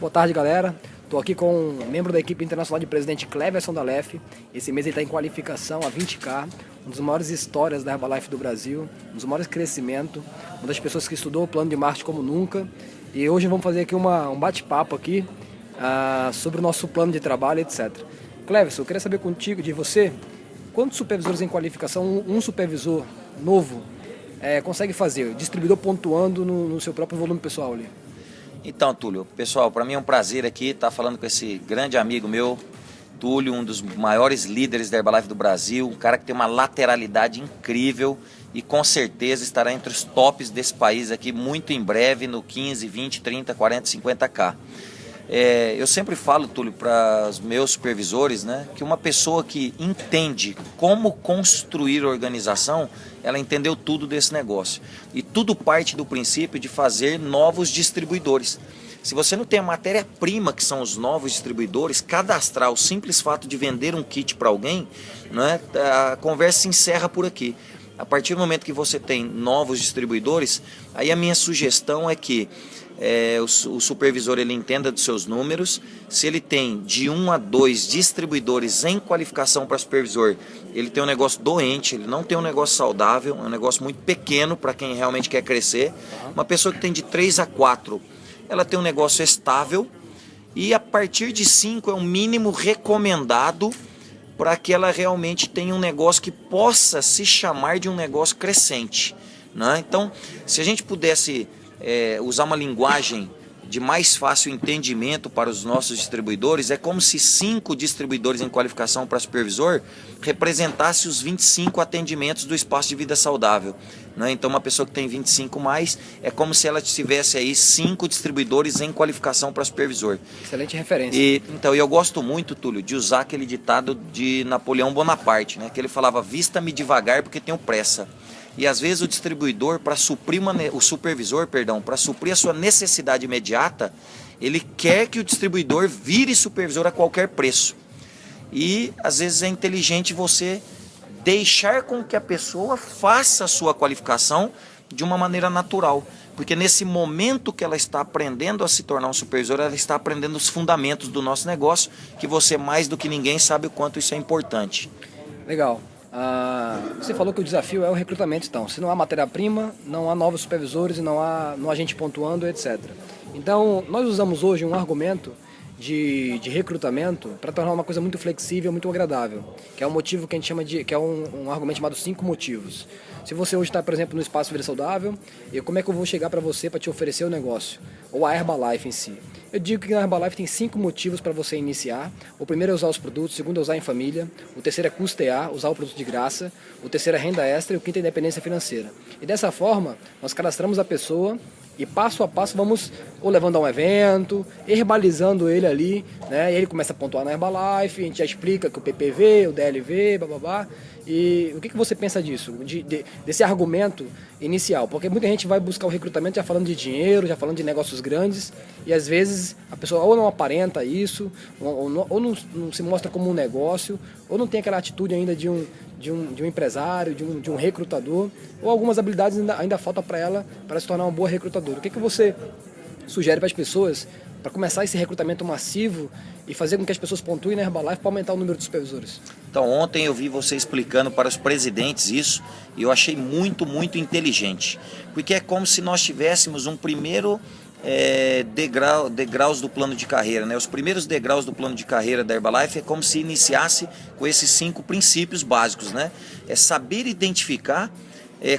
Boa tarde, galera. Estou aqui com um membro da equipe internacional de presidente Cleverson da LEF. Esse mês ele está em qualificação a 20K, uma das maiores histórias da Herbalife do Brasil, um dos maiores crescimentos, uma das pessoas que estudou o plano de marketing como nunca. E hoje vamos fazer aqui um bate-papo aqui sobre o nosso plano de trabalho, etc. Cleverson, eu queria saber contigo, de você, quantos supervisores em qualificação um supervisor novo consegue fazer? Distribuidor pontuando no seu próprio volume pessoal ali. Então, Túlio, pessoal, para mim é um prazer aqui estar falando com esse grande amigo meu, Túlio, um dos maiores líderes da Herbalife do Brasil, um cara que tem uma lateralidade incrível e com certeza estará entre os tops desse país aqui muito em breve no 15, 20, 30, 40, 50K. Eu sempre falo, Túlio, para os meus supervisores, né, que uma pessoa que entende como construir a organização, ela entendeu tudo desse negócio. E tudo parte do princípio de fazer novos distribuidores. Se você não tem a matéria-prima, que são os novos distribuidores, cadastrar o simples fato de vender um kit para alguém, né, a conversa se encerra por aqui. A partir do momento que você tem novos distribuidores, aí a minha sugestão é que o supervisor ele entenda dos seus números. Se ele tem de 1 a 2 distribuidores em qualificação para supervisor, ele tem um negócio doente, ele não tem um negócio saudável, é um negócio muito pequeno para quem realmente quer crescer. Uma pessoa que tem de 3 a 4, ela tem um negócio estável, e a partir de 5 é o mínimo recomendado para que ela realmente tenha um negócio que possa se chamar de um negócio crescente, né? Então, se a gente pudesse usar uma linguagem de mais fácil entendimento para os nossos distribuidores, é como se 5 distribuidores em qualificação para supervisor representasse os 25 atendimentos do espaço de vida saudável, né? Então uma pessoa que tem 25 mais, é como se ela tivesse aí 5 distribuidores em qualificação para supervisor. Excelente referência. Então eu gosto muito, Túlio, de usar aquele ditado de Napoleão Bonaparte, né? Que ele falava: vista-me devagar porque tenho pressa. E às vezes o distribuidor, para suprir o supervisor, para suprir a sua necessidade imediata, ele quer que o distribuidor vire supervisor a qualquer preço. E às vezes é inteligente você deixar com que a pessoa faça a sua qualificação de uma maneira natural. Porque nesse momento que ela está aprendendo a se tornar um supervisor, ela está aprendendo os fundamentos do nosso negócio, que você mais do que ninguém sabe o quanto isso é importante. Legal. Você falou que o desafio é o recrutamento, então. Se não há matéria-prima, não há novos supervisores e não há gente pontuando, etc. Então, nós usamos hoje um argumento de recrutamento para tornar uma coisa muito flexível, muito agradável, que é um motivo que a gente chama de, que é um argumento chamado 5 motivos. Se você hoje está, por exemplo, no espaço Vida Saudável, como é que eu vou chegar para você para te oferecer o negócio? Ou a Herbalife em si? Eu digo que na Herbalife tem 5 motivos para você iniciar. O primeiro é usar os produtos, o segundo é usar em família, o terceiro é custear, usar o produto de graça, o terceiro é renda extra e o quinto é independência financeira. E dessa forma, nós cadastramos a pessoa e passo a passo vamos ou levando a um evento, herbalizando ele ali, né? E ele começa a pontuar na Herbalife, a gente já explica que o PPV, o DLV, bababá. E o que você pensa disso, desse argumento inicial? Porque muita gente vai buscar o recrutamento já falando de dinheiro, já falando de negócios grandes, e às vezes a pessoa ou não aparenta isso, ou não se mostra como um negócio, ou não tem aquela atitude ainda de um empresário, de um recrutador, ou algumas habilidades ainda faltam para ela para se tornar uma boa recrutadora. O que você sugere para as pessoas para começar esse recrutamento massivo e fazer com que as pessoas pontuem na Herbalife para aumentar o número de supervisores? Então, ontem eu vi você explicando para os presidentes isso e eu achei muito, muito inteligente. Porque é como se nós tivéssemos um primeiro degraus do plano de carreira, né? Os primeiros degraus do plano de carreira da Herbalife é como se iniciasse com esses 5 princípios básicos, né? É saber identificar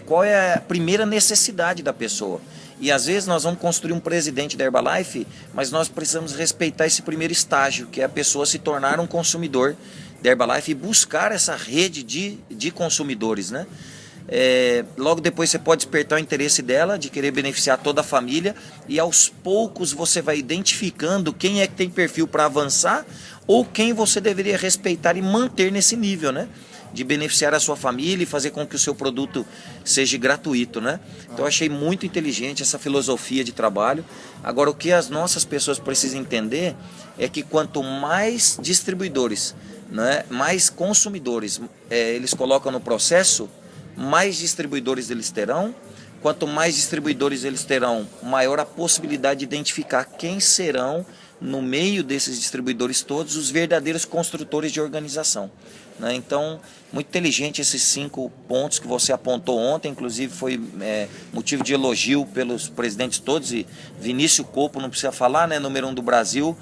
qual é a primeira necessidade da pessoa. E às vezes nós vamos construir um presidente da Herbalife, mas nós precisamos respeitar esse primeiro estágio, que é a pessoa se tornar um consumidor da Herbalife e buscar essa rede de consumidores, né? Logo depois você pode despertar o interesse dela, de querer beneficiar toda a família, e aos poucos você vai identificando quem é que tem perfil para avançar ou quem você deveria respeitar e manter nesse nível, né? De beneficiar a sua família e fazer com que o seu produto seja gratuito, né? Então eu achei muito inteligente essa filosofia de trabalho. Agora, o que as nossas pessoas precisam entender é que quanto mais distribuidores, né, mais consumidores eles colocam no processo, mais distribuidores eles terão. Quanto mais distribuidores eles terão, maior a possibilidade de identificar quem serão no meio desses distribuidores todos, os verdadeiros construtores de organização, né? Então, muito inteligente esses 5 pontos que você apontou ontem, inclusive foi motivo de elogio pelos presidentes todos, e Vinícius Copo, não precisa falar, né, número 1 do Brasil,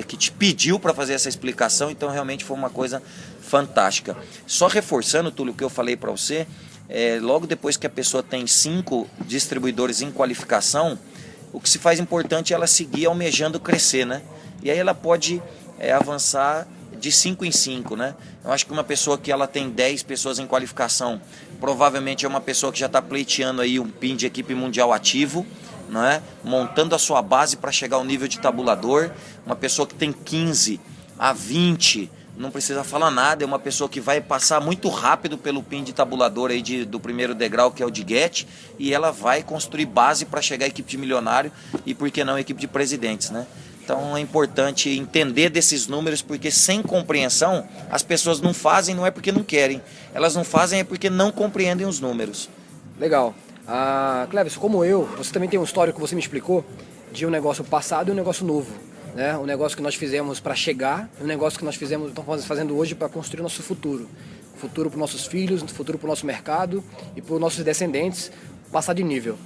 que te pediu para fazer essa explicação, então realmente foi uma coisa fantástica. Só reforçando, Túlio, o que eu falei para você, logo depois que a pessoa tem 5 distribuidores em qualificação, o que se faz importante é ela seguir almejando crescer, né? E aí ela pode avançar de 5 em 5, né? Eu acho que uma pessoa que ela tem 10 pessoas em qualificação, provavelmente é uma pessoa que já está pleiteando aí um PIN de equipe mundial ativo, né? Montando a sua base para chegar ao nível de tabulador. Uma pessoa que tem 15 a 20, não precisa falar nada, é uma pessoa que vai passar muito rápido pelo PIN de tabulador aí do primeiro degrau, que é o de GET, e ela vai construir base para chegar à equipe de milionário e, por que não, a equipe de presidentes, né? Então é importante entender desses números, porque sem compreensão as pessoas não fazem, não é porque não querem, elas não fazem é porque não compreendem os números. Legal. Cleverson, como eu, você também tem um histórico que você me explicou de um negócio passado e um negócio novo, né? Um negócio que nós fizemos para chegar e um negócio que nós estamos fazendo hoje para construir o nosso futuro. Futuro para os nossos filhos, futuro para o nosso mercado e para os nossos descendentes passar de nível.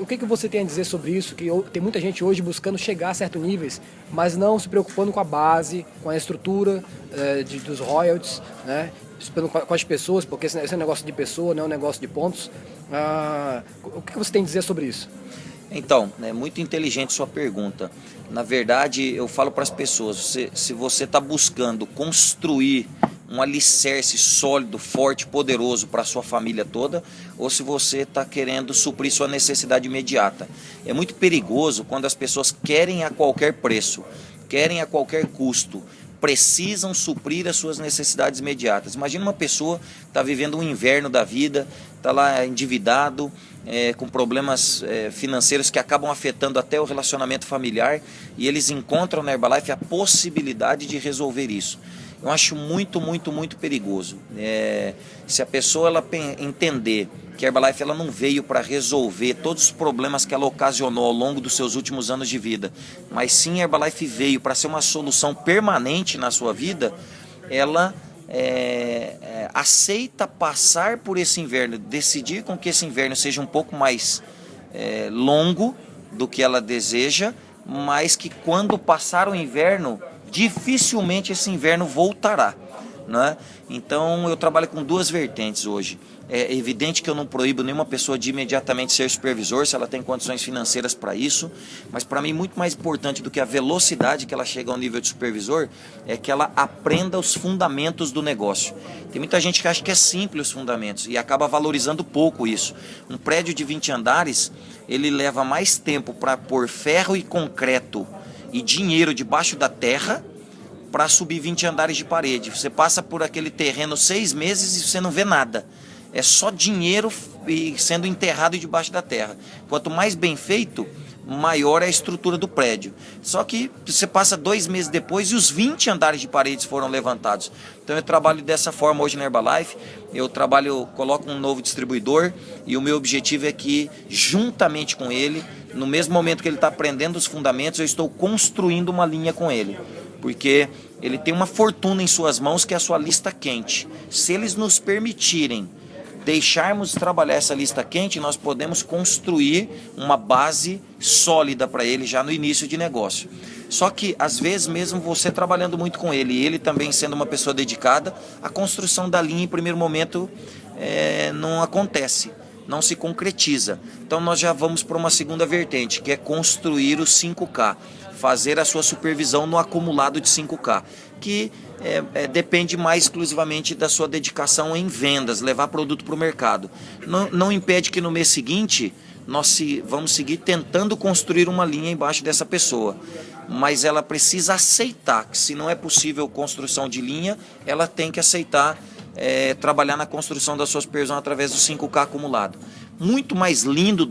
O que você tem a dizer sobre isso? Que tem muita gente hoje buscando chegar a certos níveis, mas não se preocupando com a base, com a estrutura dos royalties, né? Com as pessoas, porque esse é um negócio de pessoa, não é um negócio de pontos. O que você tem a dizer sobre isso? Então, é muito inteligente sua pergunta. Na verdade, eu falo para as pessoas, se você está buscando construir um alicerce sólido, forte, poderoso para a sua família toda, ou se você está querendo suprir sua necessidade imediata. É muito perigoso quando as pessoas querem a qualquer preço, querem a qualquer custo, precisam suprir as suas necessidades imediatas. Imagina uma pessoa que está vivendo um inverno da vida, está lá endividado, com problemas financeiros que acabam afetando até o relacionamento familiar, e eles encontram na Herbalife a possibilidade de resolver isso. Eu acho muito, muito, muito perigoso. Se a pessoa ela entender que a Herbalife ela não veio para resolver todos os problemas que ela ocasionou ao longo dos seus últimos anos de vida, mas sim a Herbalife veio para ser uma solução permanente na sua vida, ela aceita passar por esse inverno, decidir com que esse inverno seja um pouco mais longo do que ela deseja, mas que quando passar o inverno, dificilmente esse inverno voltará, né? Então eu trabalho com 2 vertentes hoje. É evidente que eu não proíbo nenhuma pessoa de imediatamente ser supervisor, se ela tem condições financeiras para isso, mas para mim muito mais importante do que a velocidade que ela chega ao nível de supervisor é que ela aprenda os fundamentos do negócio. Tem muita gente que acha que é simples os fundamentos e acaba valorizando pouco isso. Um prédio de 20 andares, ele leva mais tempo para pôr ferro e concreto e dinheiro debaixo da terra para subir 20 andares de parede. Você passa por aquele terreno 6 meses e você não vê nada. É só dinheiro sendo enterrado debaixo da terra. Quanto mais bem feito, maior é a estrutura do prédio. Só que você passa 2 meses depois e os 20 andares de paredes foram levantados. Então eu trabalho dessa forma hoje na Herbalife. Eu coloco um novo distribuidor e o meu objetivo é que, juntamente com ele, no mesmo momento que ele está aprendendo os fundamentos, eu estou construindo uma linha com ele. Porque ele tem uma fortuna em suas mãos que é a sua lista quente. Se eles nos permitirem deixarmos trabalhar essa lista quente, nós podemos construir uma base sólida para ele já no início de negócio. Só que, às vezes, mesmo você trabalhando muito com ele, e ele também sendo uma pessoa dedicada, a construção da linha, em primeiro momento, não acontece, não se concretiza. Então, nós já vamos para uma segunda vertente, que é construir o 5K, fazer a sua supervisão no acumulado de 5K, que depende mais exclusivamente da sua dedicação em vendas, levar produto para o mercado. Não impede que no mês seguinte nós vamos seguir tentando construir uma linha embaixo dessa pessoa, mas ela precisa aceitar que, se não é possível construção de linha, ela tem que aceitar trabalhar na construção da sua supervisão através do 5K acumulado. Muito mais lindo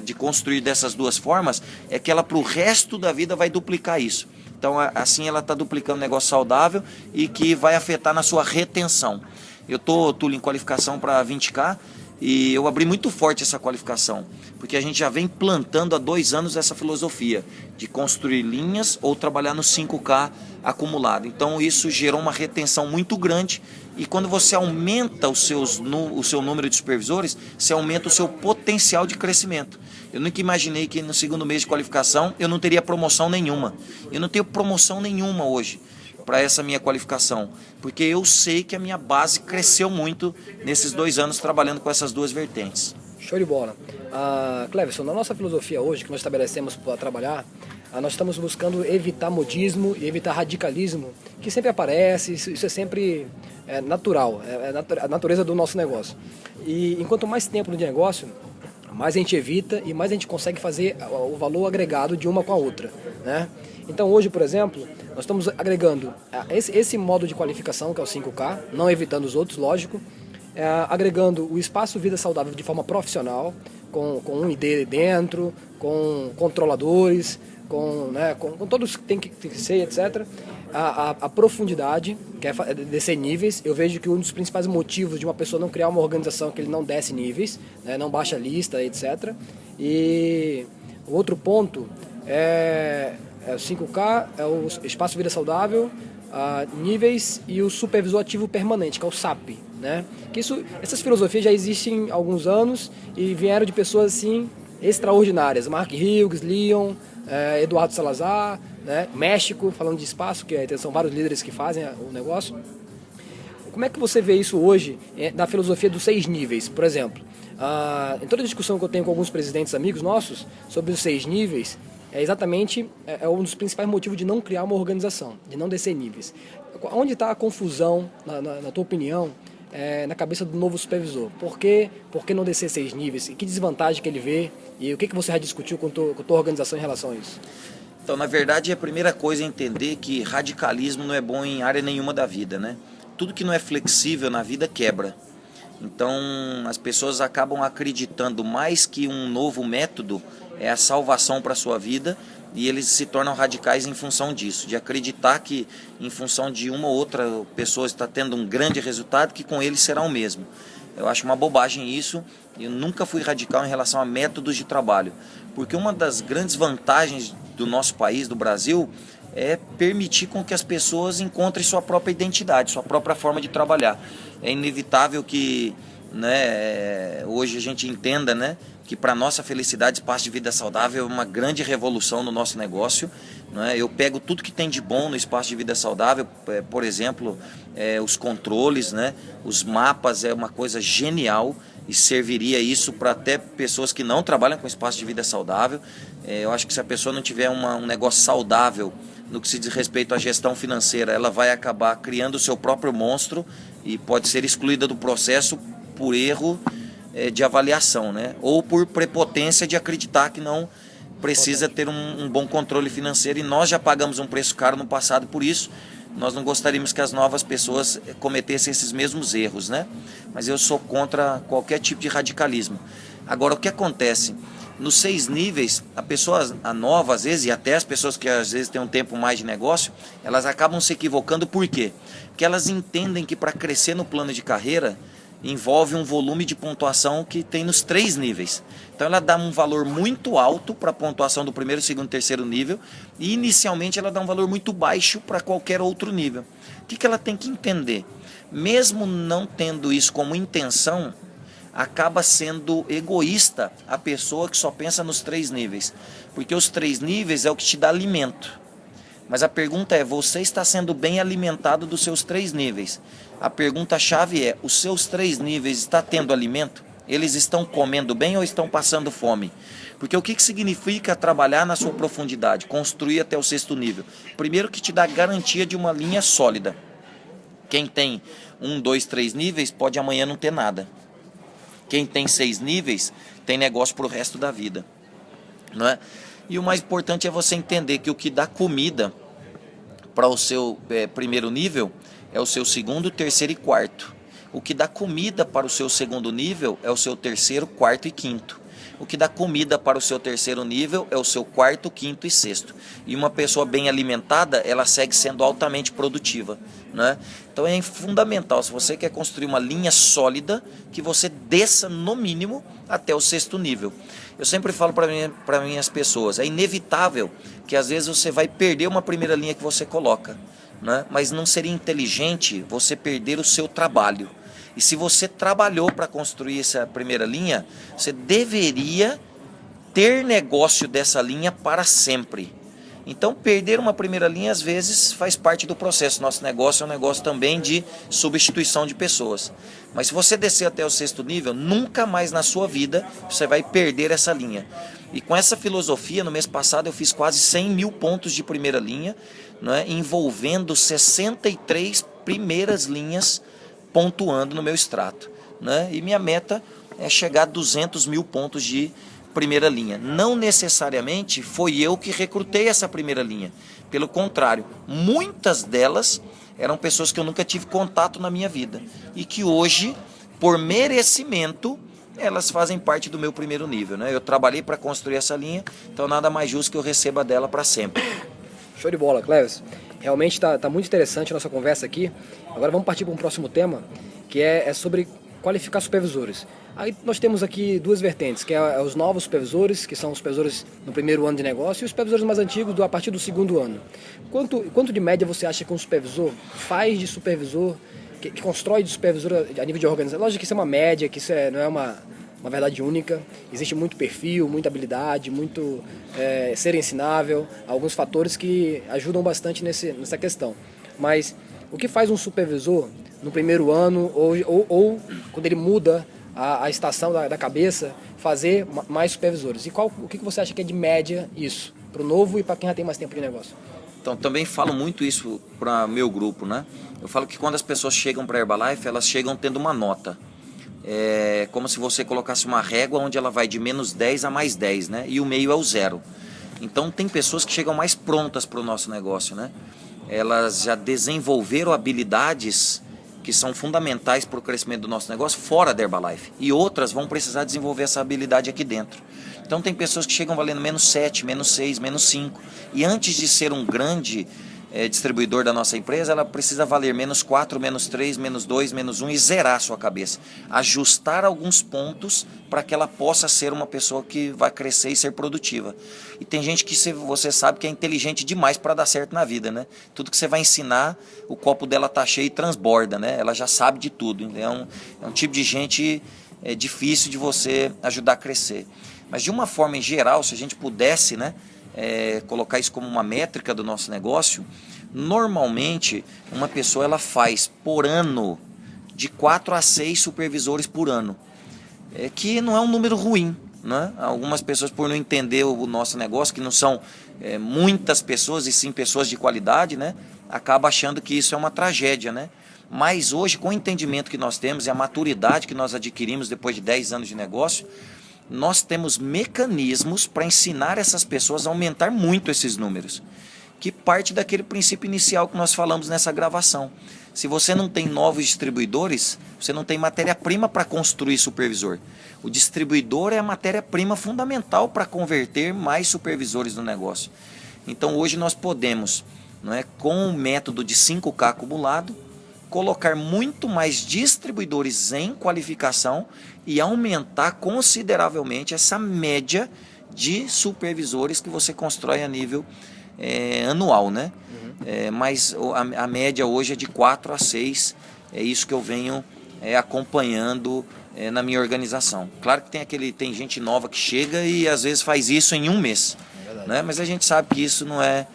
de construir dessas 2 formas é que ela para o resto da vida vai duplicar isso. Então assim ela está duplicando um negócio saudável e que vai afetar na sua retenção. Eu estou, Túlio, em qualificação para 20K E eu abri muito forte essa qualificação, porque a gente já vem plantando há 2 anos essa filosofia de construir linhas ou trabalhar no 5K acumulado. Então isso gerou uma retenção muito grande, e quando você aumenta o seu número de supervisores, você aumenta o seu potencial de crescimento. Eu nunca imaginei que no segundo mês de qualificação eu não teria promoção nenhuma. Eu não tenho promoção nenhuma hoje para essa minha qualificação, porque eu sei que a minha base cresceu muito nesses 2 anos trabalhando com essas 2 vertentes. Show de bola. Cleverson, na nossa filosofia hoje, que nós estabelecemos para trabalhar, nós estamos buscando evitar modismo e evitar radicalismo, que sempre aparece, isso é sempre natural, é a natureza do nosso negócio. E enquanto mais tempo no negócio, mais a gente evita e mais a gente consegue fazer o valor agregado de uma com a outra, né? Então hoje, por exemplo, nós estamos agregando esse modo de qualificação, que é o 5K, não evitando os outros, lógico, agregando o espaço Vida Saudável de forma profissional, com um ID dentro, com controladores, com todos que tem que ser, etc. A profundidade, que é descer níveis. Eu vejo que um dos principais motivos de uma pessoa não criar uma organização é que ele não desce níveis, né, não baixa lista, etc. E o outro ponto é o 5K, é o espaço Vida Saudável, níveis e o supervisor ativo permanente, que é o SAP, né? Que essas filosofias já existem há alguns anos e vieram de pessoas assim extraordinárias. Mark Hughes, Leon, Eduardo Salazar, né? México, falando de espaço, que são vários líderes que fazem o negócio. Como é que você vê isso hoje da filosofia dos 6 níveis, por exemplo? Em toda a discussão que eu tenho com alguns presidentes amigos nossos sobre os 6 níveis, exatamente um dos principais motivos de não criar uma organização, de não descer níveis. Onde está a confusão, na tua opinião, na cabeça do novo supervisor? Por que não descer 6 níveis? E que desvantagem que ele vê? E o que você já discutiu com a tua organização em relação a isso? Então, na verdade, a primeira coisa é entender que radicalismo não é bom em área nenhuma da vida, né? Tudo que não é flexível na vida quebra. Então, as pessoas acabam acreditando mais que um novo método é a salvação para a sua vida, e eles se tornam radicais em função disso, de acreditar que em função de uma ou outra pessoa está tendo um grande resultado, que com ele será o mesmo. Eu acho uma bobagem isso. Eu nunca fui radical em relação a métodos de trabalho, porque uma das grandes vantagens do nosso país, do Brasil, é permitir com que as pessoas encontrem sua própria identidade, sua própria forma de trabalhar. É inevitável que, né, hoje a gente entenda, né, que para nossa felicidade, espaço de vida saudável é uma grande revolução no nosso negócio, né? Eu pego tudo que tem de bom no espaço de vida saudável, por exemplo, os controles, né, os mapas, é uma coisa genial, e serviria isso para até pessoas que não trabalham com espaço de vida saudável. Eu acho que se a pessoa não tiver um negócio saudável no que se diz respeito à gestão financeira, ela vai acabar criando o seu próprio monstro e pode ser excluída do processo por erro de avaliação, né? Ou por prepotência de acreditar que não precisa ter um bom controle financeiro, e nós já pagamos um preço caro no passado por isso. Nós não gostaríamos que as novas pessoas cometessem esses mesmos erros, né? Mas eu sou contra qualquer tipo de radicalismo. Agora, o que acontece? Nos 6 níveis, a pessoa nova, às vezes, e até as pessoas que às vezes têm um tempo mais de negócio, elas acabam se equivocando. Por quê? Porque elas entendem que para crescer no plano de carreira, envolve um volume de pontuação que tem nos 3 níveis. Então ela dá um valor muito alto para a pontuação do primeiro, segundo, terceiro nível, e inicialmente ela dá um valor muito baixo para qualquer outro nível. O que ela tem que entender? Mesmo não tendo isso como intenção, acaba sendo egoísta a pessoa que só pensa nos 3 níveis, porque os 3 níveis é o que te dá alimento. Mas a pergunta é, você está sendo bem alimentado dos seus 3 níveis? A pergunta-chave é, os seus 3 níveis estão tendo alimento? Eles estão comendo bem ou estão passando fome? Porque o que significa trabalhar na sua profundidade, construir até o 6º nível? Primeiro, que te dá garantia de uma linha sólida. Quem tem 1, 2, 3 níveis pode amanhã não ter nada. Quem tem 6 níveis tem negócio para o resto da vida, não é? E o mais importante é você entender que o que dá comida para o seu primeiro nível é o seu 2º, 3º e 4º. O que dá comida para o seu 2º nível é o seu 3º, 4º e 5º. o que dá comida para o seu terceiro nível é o seu quarto, quinto e sexto. E uma pessoa bem alimentada, ela segue sendo altamente produtiva, né? Então é fundamental, se você quer construir uma linha sólida, que você desça no mínimo até o sexto nível. Eu sempre falo para minhas pessoas, é inevitável que às vezes você vai perder uma primeira linha que você coloca, né? Mas não seria inteligente você perder o seu trabalho. E se você trabalhou para construir essa primeira linha, você deveria ter negócio dessa linha para sempre. Então, perder uma primeira linha, às vezes, faz parte do processo. Nosso negócio é um negócio também de substituição de pessoas. Mas se você descer até o sexto nível, nunca mais na sua vida você vai perder essa linha. E com essa filosofia, no mês passado eu fiz quase 100 mil pontos de primeira linha, né, envolvendo 63 primeiras linhas pontuando no meu extrato, né? E minha meta é chegar a 200 mil pontos de primeira linha. Não necessariamente foi eu que recrutei essa primeira linha. Pelo contrário, muitas delas eram pessoas que eu nunca tive contato na minha vida e que hoje, por merecimento, elas fazem parte do meu primeiro nível, né? Eu trabalhei para construir essa linha, então nada mais justo que eu receba dela para sempre. Show de bola, Cleves. Realmente está muito interessante a nossa conversa aqui. Agora vamos partir para um próximo tema, que é sobre qualificar supervisores. Aí nós temos aqui duas vertentes, que é os novos supervisores, que são os supervisores no primeiro ano de negócio, e os supervisores mais antigos a partir do segundo ano. Quanto de média você acha que um supervisor faz de supervisor, que constrói de supervisor a nível de organização? Lógico que isso é uma média, que isso não é uma verdade única. Existe muito perfil, muita habilidade, muito ser ensinável, alguns fatores que ajudam bastante nessa questão. Mas o que faz um supervisor no primeiro ano ou quando ele muda a estação da cabeça, fazer mais supervisores? E o que você acha que é de média isso, para o novo e para quem já tem mais tempo de negócio? Então, também falo muito isso para meu grupo, né? Eu falo que quando as pessoas chegam para a Herbalife, elas chegam tendo uma nota. É como se você colocasse uma régua onde ela vai de menos 10 a mais 10, né? E o meio é o zero. Então, tem pessoas que chegam mais prontas para o nosso negócio, né? Elas já desenvolveram habilidades que são fundamentais para o crescimento do nosso negócio fora da Herbalife. E outras vão precisar desenvolver essa habilidade aqui dentro. Então tem pessoas que chegam valendo menos 7, menos 6, menos 5. E antes de ser um grande distribuidor da nossa empresa, ela precisa valer menos 4, menos 3, menos 2, menos 1 e zerar a sua cabeça. Ajustar alguns pontos para que ela possa ser uma pessoa que vai crescer e ser produtiva. E tem gente que você sabe que é inteligente demais para dar certo na vida, né? Tudo que você vai ensinar, o copo dela tá cheio e transborda, né? Ela já sabe de tudo. Então, é um tipo de gente difícil de você ajudar a crescer. Mas de uma forma em geral, se a gente pudesse, né, colocar isso como uma métrica do nosso negócio, normalmente uma pessoa ela faz por ano de 4 a 6 supervisores por ano, que não é um número ruim, né? Algumas pessoas, por não entender o nosso negócio, que não são muitas pessoas e sim pessoas de qualidade, né, acaba achando que isso é uma tragédia, né? Mas hoje, com o entendimento que nós temos e a maturidade que nós adquirimos depois de 10 anos de negócio, nós temos mecanismos para ensinar essas pessoas a aumentar muito esses números, que parte daquele princípio inicial que nós falamos nessa gravação. Se você não tem novos distribuidores, você não tem matéria-prima para construir supervisor. O distribuidor é a matéria-prima fundamental para converter mais supervisores no negócio. Então hoje nós podemos, não é, com o método de 5K acumulado, colocar muito mais distribuidores em qualificação e aumentar consideravelmente essa média de supervisores que você constrói a nível anual, né? Mas a média hoje é de 4 a 6, é isso que eu venho acompanhando na minha organização. Claro que tem gente nova que chega e às vezes faz isso em um mês, né? Mas a gente sabe que isso não é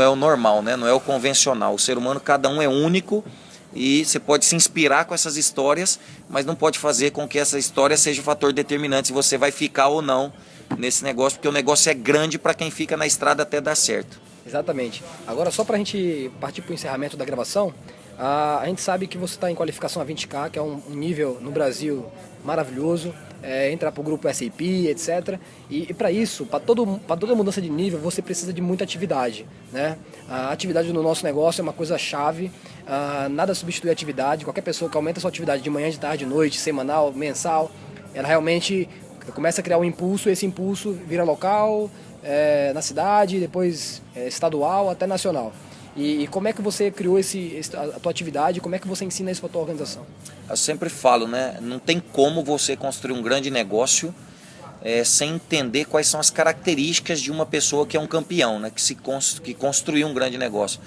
o normal, né? Não é o convencional. O ser humano, cada um é único. E você pode se inspirar com essas histórias, mas não pode fazer com que essa história seja o fator determinante se você vai ficar ou não nesse negócio, porque o negócio é grande para quem fica na estrada até dar certo. Exatamente. Agora, só para a gente partir para o encerramento da gravação, a gente sabe que você está em qualificação a 20K, que é um nível no Brasil maravilhoso, entrar para o grupo SAP, etc. E para isso, para toda mudança de nível, você precisa de muita atividade, né? A atividade no nosso negócio é uma coisa chave, nada substitui a atividade. Qualquer pessoa que aumenta a sua atividade de manhã, de tarde, de noite, semanal, mensal, ela realmente começa a criar um impulso, esse impulso vira local, na cidade, depois estadual, até nacional. E como é que você criou a tua atividade, como é que você ensina isso para a tua organização? Eu sempre falo, né? Não tem como você construir um grande negócio sem entender quais são as características de uma pessoa que é um campeão, né? Que construiu um grande negócio.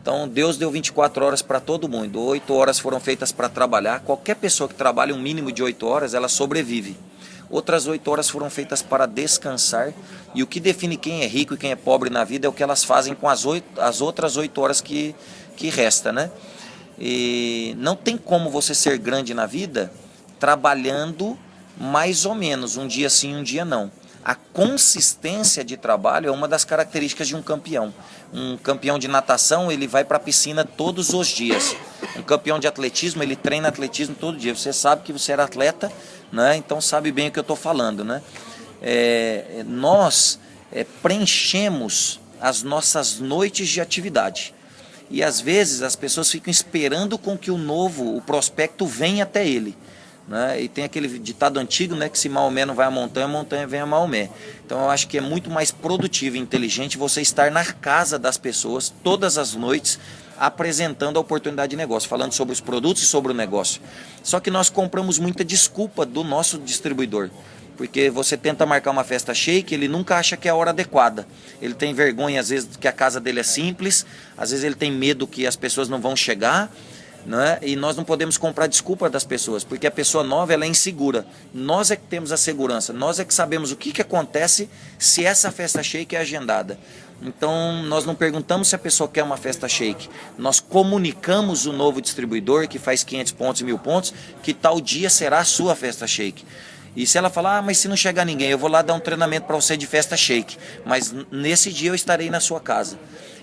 Então Deus deu 24 horas para todo mundo, 8 horas foram feitas para trabalhar. Qualquer pessoa que trabalha um mínimo de 8 horas, ela sobrevive. Outras 8 horas foram feitas para descansar. E o que define quem é rico e quem é pobre na vida é o que elas fazem com as outras 8 horas que resta, né? E não tem como você ser grande na vida trabalhando mais ou menos, um dia sim, um dia não. A consistência de trabalho é uma das características de um campeão. Um campeão de natação, ele vai para a piscina todos os dias. Um campeão de atletismo, ele treina atletismo todo dia. Você sabe que você era atleta, né? Então sabe bem o que eu estou falando, né? Nós preenchemos as nossas noites de atividade. E às vezes as pessoas ficam esperando com que o prospecto venha até ele. Né? E tem aquele ditado antigo, né, que se Maomé não vai à montanha, a montanha vem a Maomé. Então eu acho que é muito mais produtivo e inteligente você estar na casa das pessoas todas as noites apresentando a oportunidade de negócio, falando sobre os produtos e sobre o negócio. Só que nós compramos muita desculpa do nosso distribuidor. Porque você tenta marcar uma festa shake, ele nunca acha que é a hora adequada. Ele tem vergonha, às vezes, que a casa dele é simples, às vezes ele tem medo que as pessoas não vão chegar. Né? E nós não podemos comprar desculpa das pessoas, porque a pessoa nova ela é insegura. Nós é que temos a segurança, nós é que sabemos o que acontece se essa festa shake é agendada. Então nós não perguntamos se a pessoa quer uma festa shake, nós comunicamos o novo distribuidor que faz 500 pontos e 1000 pontos que tal dia será a sua festa shake. E se ela falar, mas se não chegar ninguém, eu vou lá dar um treinamento para você de festa shake, mas nesse dia eu estarei na sua casa.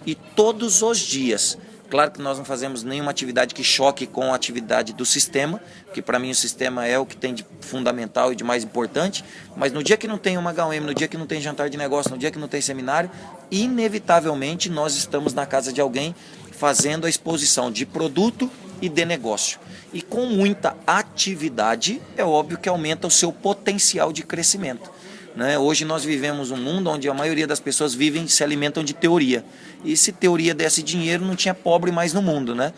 E todos os dias. Claro que nós não fazemos nenhuma atividade que choque com a atividade do sistema, porque para mim o sistema é o que tem de fundamental e de mais importante, mas no dia que não tem uma HM, no dia que não tem jantar de negócio, no dia que não tem seminário, inevitavelmente nós estamos na casa de alguém fazendo a exposição de produto e de negócio. E com muita atividade, é óbvio que aumenta o seu potencial de crescimento. Né? Hoje nós vivemos um mundo onde a maioria das pessoas se alimentam de teoria. E se teoria desse dinheiro, não tinha pobre mais no mundo. Né?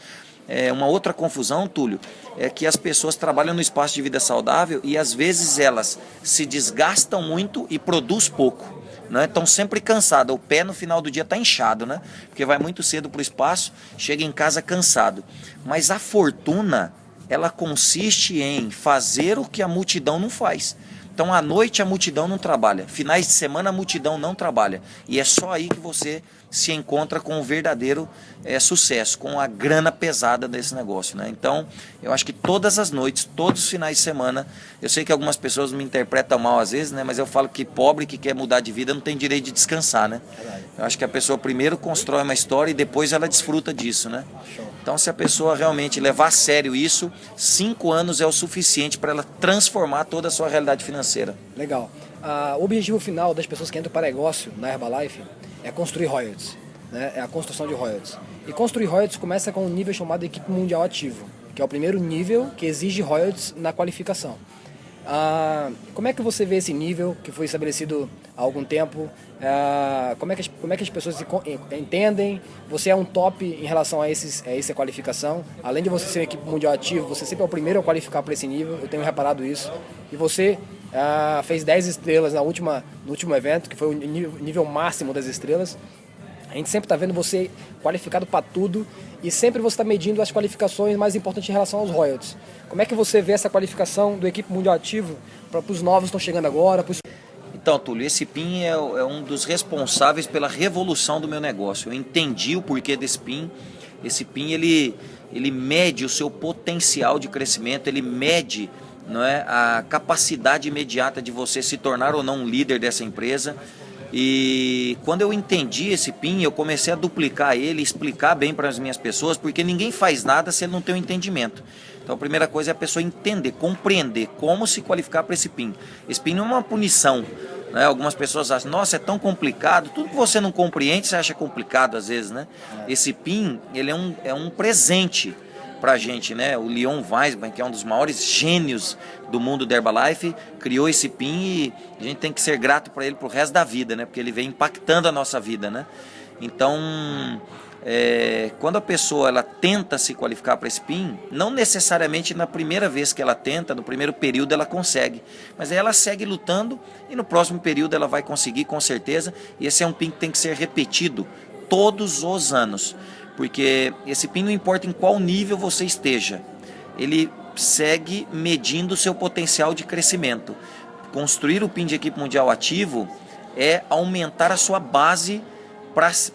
Uma outra confusão, Túlio, é que as pessoas trabalham no espaço de vida saudável e às vezes elas se desgastam muito e produzem pouco. Né? Estão sempre cansadas, o pé no final do dia está inchado, né? Porque vai muito cedo para o espaço, chega em casa cansado. Mas a fortuna, ela consiste em fazer o que a multidão não faz. Então à noite a multidão não trabalha, finais de semana a multidão não trabalha. E é só aí que você se encontra com o verdadeiro sucesso, com a grana pesada desse negócio. Né? Então eu acho que todas as noites, todos os finais de semana, eu sei que algumas pessoas me interpretam mal às vezes, né? Mas eu falo que pobre que quer mudar de vida não tem direito de descansar. Né? Eu acho que a pessoa primeiro constrói uma história e depois ela desfruta disso. Né? Então se a pessoa realmente levar a sério isso, 5 anos é o suficiente para ela transformar toda a sua realidade financeira. Legal. O objetivo final das pessoas que entram para negócio na Herbalife é construir royalties, né? É a construção de royalties. E construir royalties começa com um nível chamado equipe mundial ativo, que é o primeiro nível que exige royalties na qualificação. Como é que você vê esse nível que foi estabelecido há algum tempo? Como é que as pessoas entendem? Você é um top em relação a essa qualificação. Além de você ser uma equipe mundial ativo, você sempre é o primeiro a qualificar para esse nível. Eu tenho reparado isso. E você fez 10 estrelas no último evento, que foi o nível máximo das estrelas. A gente sempre está vendo você qualificado para tudo e sempre você está medindo as qualificações mais importantes em relação aos royalties. Como é que você vê essa qualificação do equipe mundial ativo para os novos que estão chegando agora? Então, Túlio, esse PIN é um dos responsáveis pela revolução do meu negócio. Eu entendi o porquê desse PIN. Esse PIN ele mede o seu potencial de crescimento, ele mede, não é, a capacidade imediata de você se tornar ou não um líder dessa empresa. E quando eu entendi esse PIN, eu comecei a duplicar ele, explicar bem para as minhas pessoas, porque ninguém faz nada se ele não tem um entendimento. Então a primeira coisa é a pessoa entender, compreender como se qualificar para esse PIN. Esse PIN não é uma punição, né? Algumas pessoas acham, nossa, é tão complicado, tudo que você não compreende você acha complicado às vezes, né? Esse PIN, ele é um presente. pra gente, né? O Leon Weissman, que é um dos maiores gênios do mundo da Herbalife, criou esse PIN e a gente tem que ser grato para ele pro resto da vida, né? Porque ele vem impactando a nossa vida, né? Então, quando a pessoa ela tenta se qualificar para esse PIN, não necessariamente na primeira vez que ela tenta, no primeiro período ela consegue, mas aí ela segue lutando e no próximo período ela vai conseguir com certeza. E esse é um PIN que tem que ser repetido todos os anos, porque esse PIN não importa em qual nível você esteja, ele segue medindo o seu potencial de crescimento. Construir o PIN de equipe mundial ativo é aumentar a sua base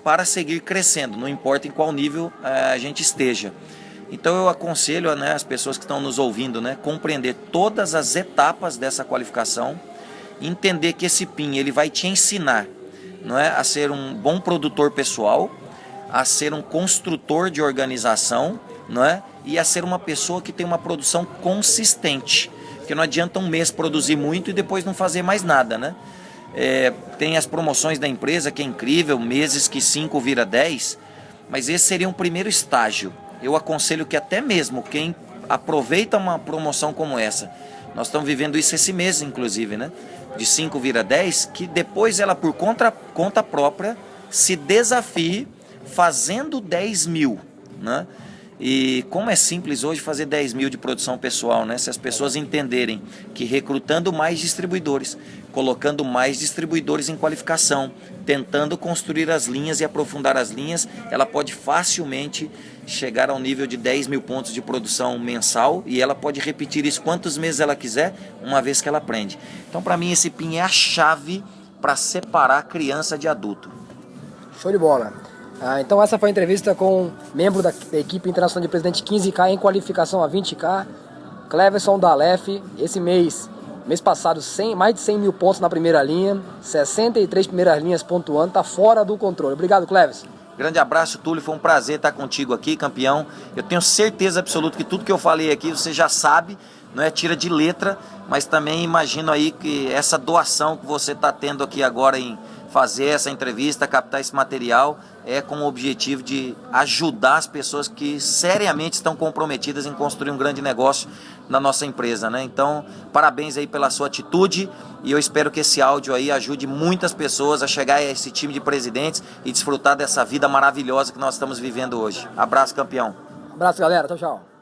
para seguir crescendo, não importa em qual nível a gente esteja. Então eu aconselho, né, as pessoas que estão nos ouvindo, né, compreender todas as etapas dessa qualificação, entender que esse PIN ele vai te ensinar, não é, a ser um bom produtor pessoal, a ser um construtor de organização, não é, e a ser uma pessoa que tem uma produção consistente, porque não adianta um mês produzir muito e depois não fazer mais nada, né? Tem as promoções da empresa que é incrível, meses que 5 vira 10, mas esse seria um primeiro estágio. Eu aconselho que até mesmo quem aproveita uma promoção como essa, nós estamos vivendo isso esse mês inclusive, né? De 5 vira 10, que depois ela por conta própria se desafie fazendo 10 mil, né? E como é simples hoje fazer 10 mil de produção pessoal, né? Se as pessoas entenderem que recrutando mais distribuidores, colocando mais distribuidores em qualificação, tentando construir as linhas e aprofundar as linhas, ela pode facilmente chegar ao nível de 10 mil pontos de produção mensal e ela pode repetir isso quantos meses ela quiser, uma vez que ela aprende. Então, para mim, esse PIN é a chave para separar criança de adulto. Show de bola. Então essa foi a entrevista com membro da equipe internacional de presidente 15K em qualificação a 20K, Cleverson da Aleph. Esse mês passado, mais de 100 mil pontos na primeira linha, 63 primeiras linhas pontuando, tá fora do controle. Obrigado, Cleverson. Grande abraço, Túlio, foi um prazer estar contigo aqui, campeão. Eu tenho certeza absoluta que tudo que eu falei aqui você já sabe, não é tira de letra, mas também imagino aí que essa doação que você está tendo aqui agora em fazer essa entrevista, captar esse material, é com o objetivo de ajudar as pessoas que seriamente estão comprometidas em construir um grande negócio na nossa empresa, né? Então, parabéns aí pela sua atitude e eu espero que esse áudio aí ajude muitas pessoas a chegar a esse time de presidentes e desfrutar dessa vida maravilhosa que nós estamos vivendo hoje. Abraço, campeão. Abraço, galera. Tchau, tchau.